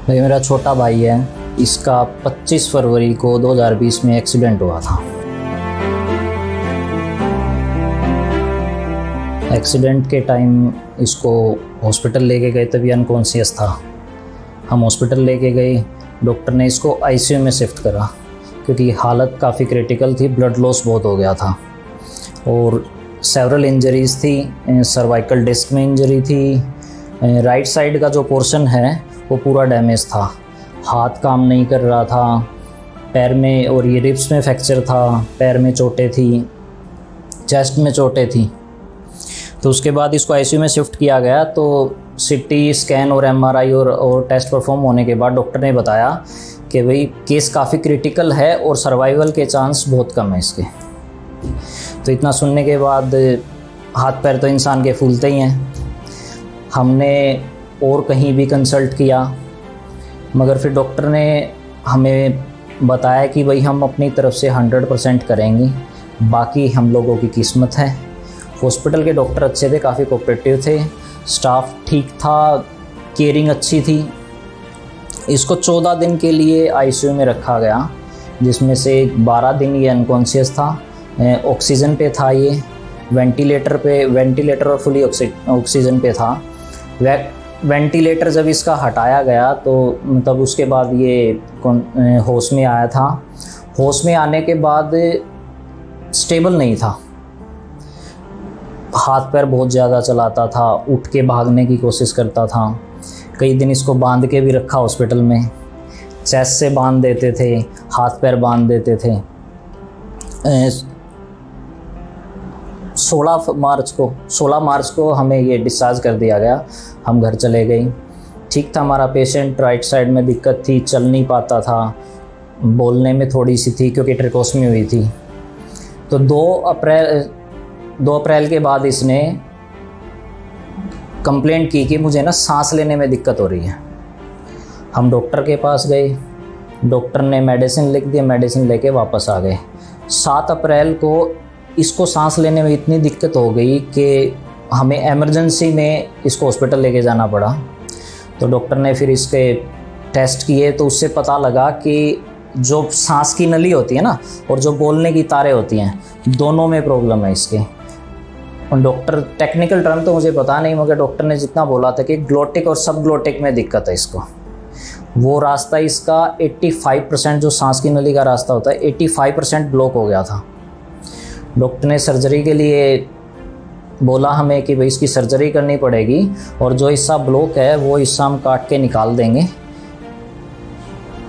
भाई मेरा छोटा भाई है, इसका 25 फरवरी को 2020 में एक्सीडेंट हुआ था। एक्सीडेंट के टाइम इसको हॉस्पिटल लेके गए, तभी अनकॉन्शियस था। हम हॉस्पिटल लेके गए, डॉक्टर ने इसको आईसीयू में शिफ्ट करा क्योंकि हालत काफ़ी क्रिटिकल थी, ब्लड लॉस बहुत हो गया था और सेवरल इंजरीज़ थी। सर्वाइकल डिस्क में इंजरी थी, राइट साइड का जो पोर्शन है वो पूरा डैमेज था, हाथ काम नहीं कर रहा था, पैर में और ये रिब्स में फ्रैक्चर था, पैर में चोटें थी, चेस्ट में चोटें थी। तो उसके बाद इसको आईसीयू में शिफ्ट किया गया। तो सीटी स्कैन और एमआरआई और टेस्ट परफॉर्म होने के बाद डॉक्टर ने बताया कि भाई केस काफ़ी क्रिटिकल है और सर्वाइवल के चांस बहुत कम है इसके। तो इतना सुनने के बाद हाथ पैर तो इंसान के फूलते ही हैं। हमने और कहीं भी कंसल्ट किया, मगर फिर डॉक्टर ने हमें बताया कि भाई हम अपनी तरफ से 100% करेंगे, बाकी हम लोगों की किस्मत है। हॉस्पिटल के डॉक्टर अच्छे थे, काफ़ी कोऑपरेटिव थे, स्टाफ ठीक था, केयरिंग अच्छी थी। इसको 14 दिन के लिए आईसीयू में रखा गया, जिसमें से 12 दिन ये अनकॉन्शियस था, ऑक्सीजन पे था, ये वेंटिलेटर और फुली ऑक्सीजन पे था। वेंटिलेटर जब इसका हटाया गया तो मतलब उसके बाद ये होश में आया था। होश में आने के बाद स्टेबल नहीं था, हाथ पैर बहुत ज़्यादा चलाता था, उठ के भागने की कोशिश करता था। कई दिन इसको बांध के भी रखा हॉस्पिटल में, चेस्ट से बांध देते थे, हाथ पैर बांध देते थे। 16 मार्च को हमें ये डिस्चार्ज कर दिया गया, हम घर चले गए। ठीक था हमारा पेशेंट, राइट साइड में दिक्कत थी, चल नहीं पाता था, बोलने में थोड़ी सी थी क्योंकि ट्रिकोस्मी हुई थी। तो 2 अप्रैल के बाद इसने कंप्लेंट की कि मुझे ना सांस लेने में दिक्कत हो रही है। हम डॉक्टर के पास गए, डॉक्टर ने मेडिसिन लिख दी, मेडिसिन लेके वापस आ गए। 7 अप्रैल को इसको सांस लेने में इतनी दिक्कत हो गई कि हमें इमरजेंसी में इसको हॉस्पिटल लेके जाना पड़ा। तो डॉक्टर ने फिर इसके टेस्ट किए तो उससे पता लगा कि जो सांस की नली होती है ना और जो बोलने की तारें होती हैं, दोनों में प्रॉब्लम है इसके। और डॉक्टर, टेक्निकल टर्म तो मुझे पता नहीं, मगर डॉक्टर ने जितना बोला था कि ग्लोटिक और सब ग्लोटिक में दिक्कत है इसको। वो रास्ता इसका 85%, जो सांस की नली का रास्ता होता है, 85% ब्लॉक हो गया था। डॉक्टर ने सर्जरी के लिए बोला हमें कि भाई इसकी सर्जरी करनी पड़ेगी और जो हिस्सा ब्लॉक है वो हिस्सा हम काट के निकाल देंगे।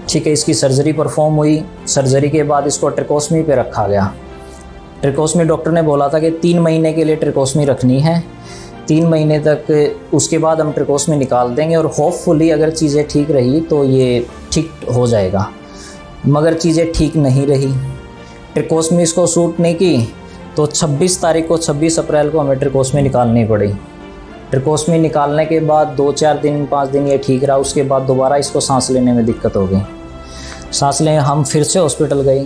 ठीक है, इसकी सर्जरी परफॉर्म हुई। सर्जरी के बाद इसको ट्रिकोस्मी पे रखा गया। ट्रिकोस्मी डॉक्टर ने बोला था कि 3 महीने के लिए ट्रिकोस्मी रखनी है, 3 महीने तक, उसके बाद हम ट्रिकोस्मी निकाल देंगे और होपफुली अगर चीज़ें ठीक रही तो ये ठीक हो जाएगा। मगर चीज़ें ठीक नहीं रही, ट्रिकोस्मी इसको सूट नहीं की। तो 26 अप्रैल को हमें ट्रिकोस्मी निकालनी पड़ी। ट्रिकोस्मी निकालने के बाद 2-4 दिन 5 दिन ये ठीक रहा, उसके बाद दोबारा इसको सांस लेने में दिक्कत हो गई। सांस लेने हम फिर से हॉस्पिटल गए।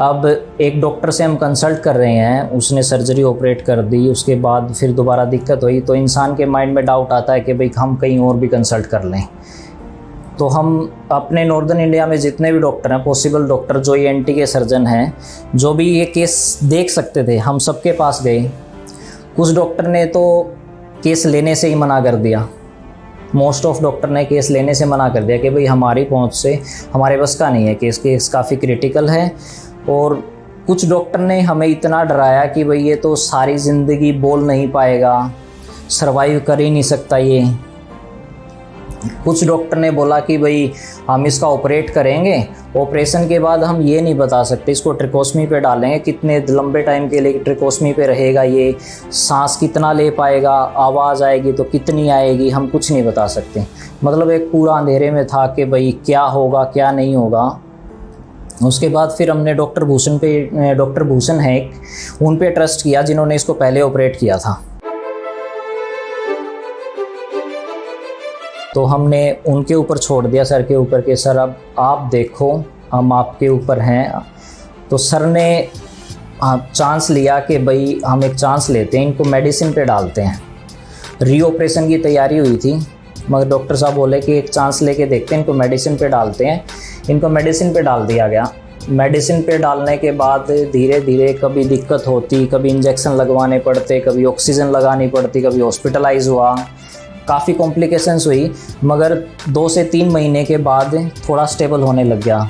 अब एक डॉक्टर से हम कंसल्ट कर रहे हैं, उसने सर्जरी ऑपरेट कर दी, उसके बाद फिर दोबारा दिक्कत हुई। तो इंसान के माइंड में डाउट आता है कि भाई हम कहीं और भी कंसल्ट कर लें। तो हम अपने नॉर्दर्न इंडिया में जितने भी डॉक्टर हैं, पॉसिबल डॉक्टर, जो ENT के सर्जन हैं, जो भी ये केस देख सकते थे, हम सबके पास गए। कुछ डॉक्टर ने तो केस लेने से ही मना कर दिया, मोस्ट ऑफ डॉक्टर ने केस लेने से मना कर दिया कि भाई हमारी पहुंच से, हमारे बस का नहीं है, केस काफ़ी क्रिटिकल है। और कुछ डॉक्टर ने हमें इतना डराया कि भाई ये तो सारी ज़िंदगी बोल नहीं पाएगा, सर्वाइव कर ही नहीं सकता ये। कुछ डॉक्टर ने बोला कि भाई हम इसका ऑपरेट करेंगे, ऑपरेशन के बाद हम ये नहीं बता सकते इसको ट्रिकोस्मी पे डालेंगे, कितने लंबे टाइम के लिए ट्रिकोस्मी पे रहेगा, ये सांस कितना ले पाएगा, आवाज़ आएगी तो कितनी आएगी, हम कुछ नहीं बता सकते। मतलब एक पूरा अंधेरे में था कि भाई क्या होगा क्या नहीं होगा। उसके बाद फिर हमने डॉक्टर भूषण है एक, उन पे ट्रस्ट किया जिन्होंने इसको पहले ऑपरेट किया था। तो हमने उनके ऊपर छोड़ दिया, सर के ऊपर, के सर अब आप देखो, हम आपके ऊपर हैं। तो सर ने चांस लिया कि भाई हम एक चांस लेते हैं, इनको मेडिसिन पे डालते हैं। रीऑपरेशन की तैयारी हुई थी, मगर डॉक्टर साहब बोले कि एक चांस लेके देखते हैं, इनको मेडिसिन पे डालते हैं। इनको मेडिसिन पे डाल दिया गया। मेडिसिन पे डालने के बाद धीरे धीरे कभी दिक्कत होती, कभी इंजेक्शन लगवाने पड़ते, कभी ऑक्सीजन लगानी पड़ती, कभी हॉस्पिटलाइज हुआ, काफ़ी कॉम्प्लिकेशंस हुई। मगर 2 से 3 महीने के बाद थोड़ा स्टेबल होने लग गया।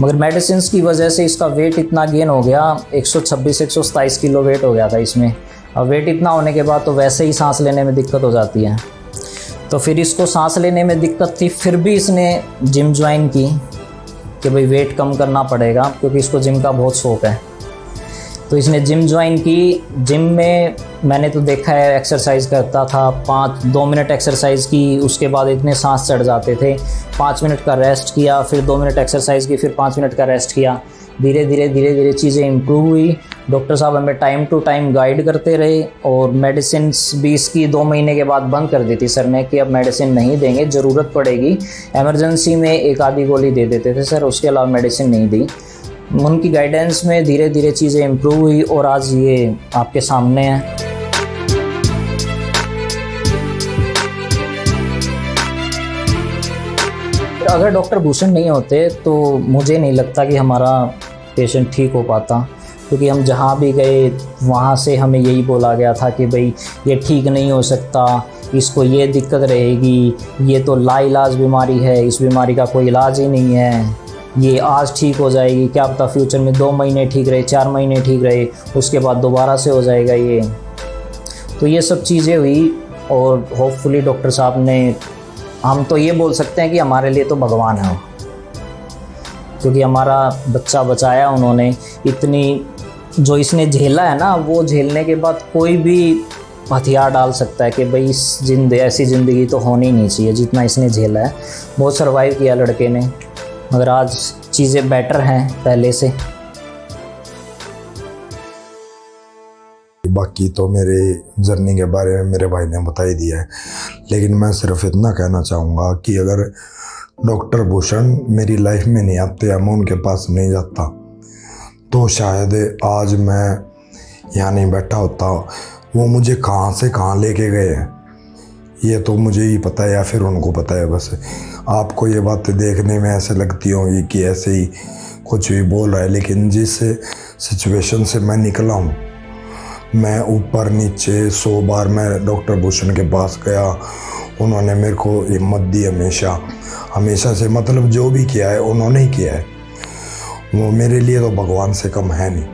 मगर मेडिसिन की वजह से इसका वेट इतना गेन हो गया, 126-127 किलो वेट हो गया था इसमें। अब वेट इतना होने के बाद तो वैसे ही सांस लेने में दिक्कत हो जाती है। तो फिर इसको सांस लेने में दिक्कत थी, फिर भी इसने जिम ज्वाइन की कि भाई वेट कम करना पड़ेगा, क्योंकि इसको जिम का बहुत शौक़ है। तो इसने जिम ज्वाइन की। जिम में मैंने तो देखा है एक्सरसाइज करता था, 2 मिनट एक्सरसाइज की, उसके बाद इतने सांस चढ़ जाते थे। 5 मिनट का रेस्ट किया, फिर 2 मिनट एक्सरसाइज की, फिर 5 मिनट का रेस्ट किया। धीरे धीरे चीज़ें इम्प्रूव हुई। डॉक्टर साहब हमें टाइम टू टाइम गाइड करते रहे। और मेडिसिन भी इसकी 2 महीने के बाद बंद कर दी थी सर ने कि अब मेडिसिन नहीं देंगे, ज़रूरत पड़ेगी इमरजेंसी में एक आधी गोली दे देते थे सर, उसके अलावा मेडिसिन नहीं दी। उनकी गाइडेंस में धीरे धीरे चीज़ें इम्प्रूव हुई और आज ये आपके सामने है। अगर डॉक्टर भूषण नहीं होते तो मुझे नहीं लगता कि हमारा पेशेंट ठीक हो पाता, क्योंकि हम जहाँ भी गए वहाँ से हमें यही बोला गया था कि भाई ये ठीक नहीं हो सकता, इसको ये दिक्कत रहेगी, ये तो लाइलाज बीमारी है, इस बीमारी का कोई इलाज ही नहीं है, ये आज ठीक हो जाएगी, क्या पता फ्यूचर में 2 महीने ठीक रहे, 4 महीने ठीक रहे, उसके बाद दोबारा से हो जाएगा ये। तो ये सब चीज़ें हुई और होपफुली डॉक्टर साहब ने, हम तो ये बोल सकते हैं कि हमारे लिए तो भगवान है, क्योंकि हमारा बच्चा बचाया उन्होंने। इतनी जो इसने झेला है ना, वो झेलने के बाद कोई भी हथियार डाल सकता है कि भाई ऐसी ज़िंदगी तो होनी ही नहीं चाहिए जितना इसने झेला है। बहुत सर्वाइव किया लड़के ने, मगर आज चीज़ें बेटर हैं पहले से। बाकी तो मेरे जर्नी के बारे में मेरे भाई ने बता ही दिया है, लेकिन मैं सिर्फ इतना कहना चाहूँगा कि अगर डॉक्टर भूषण मेरी लाइफ में नहीं आते या मैं उनके पास नहीं जाता तो शायद आज मैं यहाँ नहीं बैठा होता। वो मुझे कहाँ से कहाँ लेके गए हैं ये तो मुझे ही पता है या फिर उनको पता है। बस आपको ये बातें देखने में ऐसे लगती होंगी कि ऐसे ही कुछ भी बोल रहा है, लेकिन जिस सिचुएशन से मैं निकला हूँ, मैं ऊपर नीचे 100 बार मैं डॉक्टर भूषण के पास गया, उन्होंने मेरे को हिम्मत दी हमेशा से, मतलब जो भी किया है उन्होंने ही किया है। वो मेरे लिए तो भगवान से कम है नहीं।